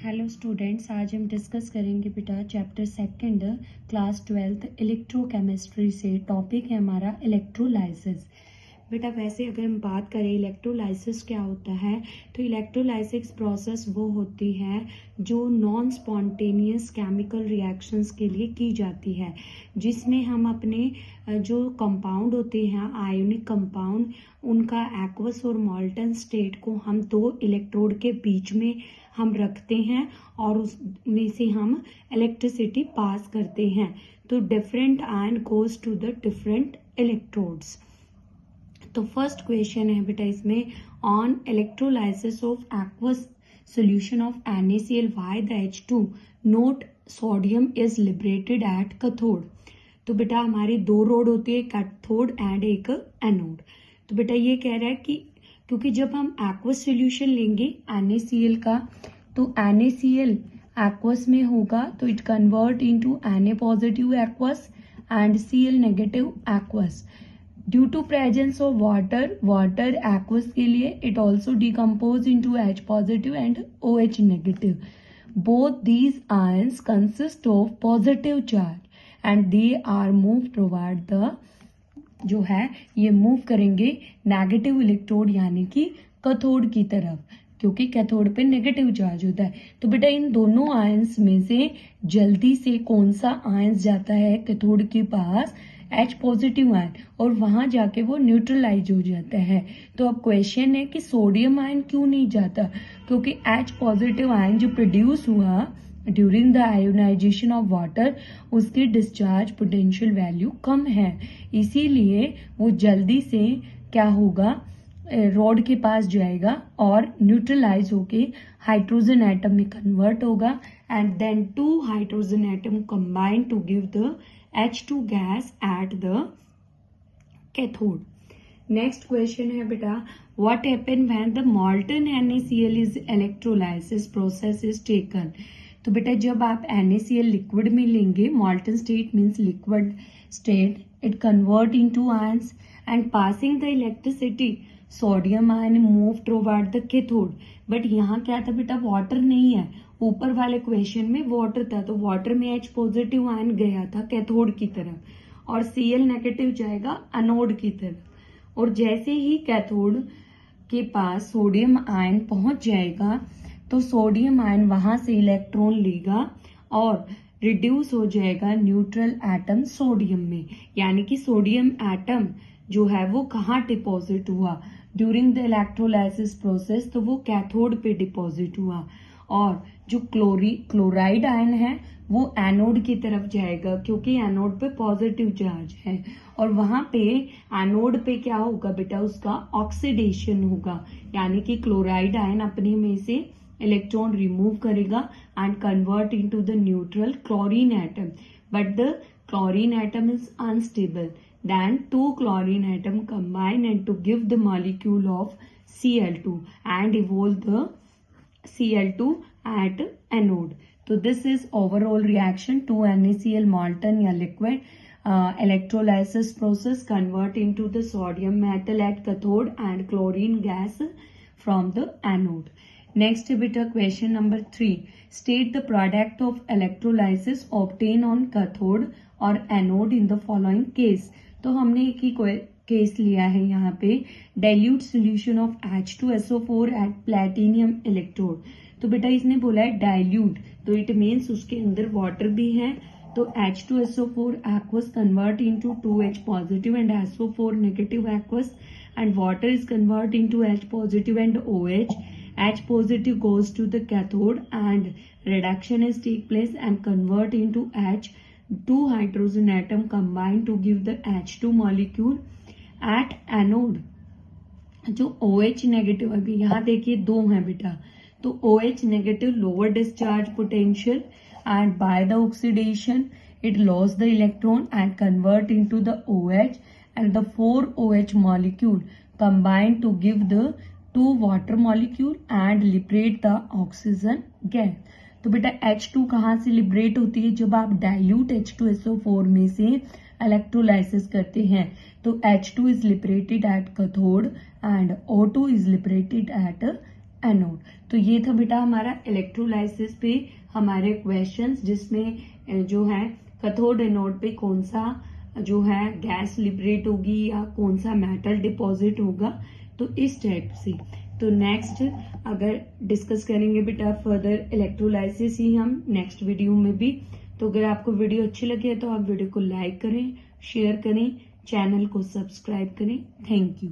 Hello students, आज हम discuss करेंगे बेटा chapter second class 12th electrochemistry से। टॉपिक है हमारा इलेक्ट्रोलाइसिस। बेटा वैसे अगर हम बात करें इलेक्ट्रोलाइसिस क्या होता है, तो इलेक्ट्रोलाइसिस प्रोसेस वो होती है जो नॉन स्पॉन्टेनियस केमिकल रिएक्शंस के लिए की जाती है, जिसमें हम अपने जो कंपाउंड होते हैं आयोनिक कंपाउंड, उनका एक्वस और मॉल्टन स्टेट को हम दो इलेक्ट्रोड के बीच में हम रखते हैं और उसमें से हम इलेक्ट्रिसिटी पास करते हैं। तो different ion goes to the different electrodes. तो फर्स्ट क्वेश्चन है बेटा इसमें, on electrolysis of aqueous solution of NaCl why the H2 not sodium is liberated at cathode. तो बेटा हमारी दो रोड होती है, कैथोड एंड एक एनोड। तो बेटा ये कह रहा है कि क्योंकि जब हम एक्वस सॉल्यूशन लेंगे NaCl का, तो NaCl एक्वस में होगा तो it convert into Na positive aqueous and Cl negative aqueous. Due to presence of water aqueous के लिए it also decompose into H positive and OH negative. Both these ions consist of positive charge and they are move toward the, जो है ये move करेंगे negative electrode यानी कि cathode की तरफ, क्योंकि कैथोड पे नेगेटिव चार्ज होता है। तो बेटा इन दोनों आयंस में से जल्दी से कौन सा आयंस जाता है कैथोड के पास? H पॉजिटिव आयन, और वहां जाके वो न्यूट्रलाइज हो जाता है। तो अब क्वेश्चन है कि सोडियम आयन क्यों नहीं जाता? क्योंकि H पॉजिटिव आयन जो प्रोड्यूस हुआ during the ionization of water, उसकी डिस्चार्ज पोटेंशियल वैल्यू कम है, इसीलिए वो जल्दी से क्या होगा, रॉड के पास जाएगा और न्यूट्रलाइज होके हाइड्रोजन एटम में कन्वर्ट होगा and then two hydrogen atom combine to give the H2 gas at the cathode. Next question है बेटा, what happen when the molten NaCl is electrolysis process is taken. तो बेटा जब आप NaCl liquid में लेंगे, molten state means liquid state, it convert into ions and passing the electricity, sodium ion move toward the cathode. But यहाँ क्या था बेटा, वाटर नहीं है, ऊपर वाले क्वेश्चन में वाटर था, तो वाटर में H पॉजिटिव आयन गया था कैथोड की तरफ और Cl नेगेटिव जाएगा एनोड की तरफ। और जैसे ही कैथोड के पास सोडियम आयन पहुंच जाएगा तो सोडियम आयन वहां से इलेक्ट्रॉन लेगा और रिड्यूस हो जाएगा न्यूट्रल एटम सोडियम में, यानी कि सोडियम एटम जो है वो कहाँ डिपॉजिट हुआ ड्यूरिंग द इलेक्ट्रोलाइसिस प्रोसेस, तो वो कैथोड पे डिपॉजिट हुआ। और जो क्लोराइड आयन है वो एनोड की तरफ जाएगा, क्योंकि एनोड पे पॉजिटिव चार्ज है, और वहां पे एनोड पे क्या होगा बेटा, उसका ऑक्सीडेशन होगा, यानी कि क्लोराइड आयन अपने में से इलेक्ट्रॉन रिमूव करेगा and convert into the neutral chlorine atom, but the chlorine atom is unstable, then two chlorine atom combine and to give the molecule of Cl2 and evolve the Cl2 at anode. So this is overall reaction to NaCl molten या liquid electrolysis process convert into the sodium metal at cathode and chlorine gas from the anode. Next beta question number 3, state the product of electrolysis obtained on cathode or anode in the following case. तो हमने एक ही case लिया है यहाँ पे, dilute solution of H2SO4 at platinum electrode. तो बेटा इसने बोला है डाइल्यूट, तो इट मीन्स उसके अंदर वाटर भी है, तो H2SO4 aqueous convert into 2H positive and SO4 negative aqueous and water is convert into H positive and OH. H positive goes to the cathode and reduction is take place and convert into H. Two hydrogen atom combine to give the H2 molecule at anode. जो OH negative, अभी यहाँ देखिए दो हैं बेटा, तो OH negative lower discharge potential and by the oxidation it lost the electron and convert into the OH, and the 4 OH molecule combine to give the 2 water molecule and liberate the oxygen gas. तो बेटा H2 कहाँ से liberate होती है? जब आप dilute H2SO4 में से इलेक्ट्रोलाइसिस करते हैं, तो H2 is liberated at cathode and O2 is liberated at anode. तो ये था बेटा हमारा इलेक्ट्रोलाइसिस पे हमारे क्वेश्चंस, जिसमें जो है कैथोड एनोड पे कौन सा जो है गैस लिबरेट होगी या कौन सा मेटल डिपॉजिट होगा, तो इस टाइप से। तो नेक्स्ट अगर डिस्कस करेंगे बेटा फर्दर इलेक्ट्रोलाइसिस ही हम नेक्स्ट वीडियो में भी। तो अगर आपको वीडियो अच्छी लगे तो आप वीडियो को लाइक करें, शेयर करें, चैनल को सब्सक्राइब करें। Thank you.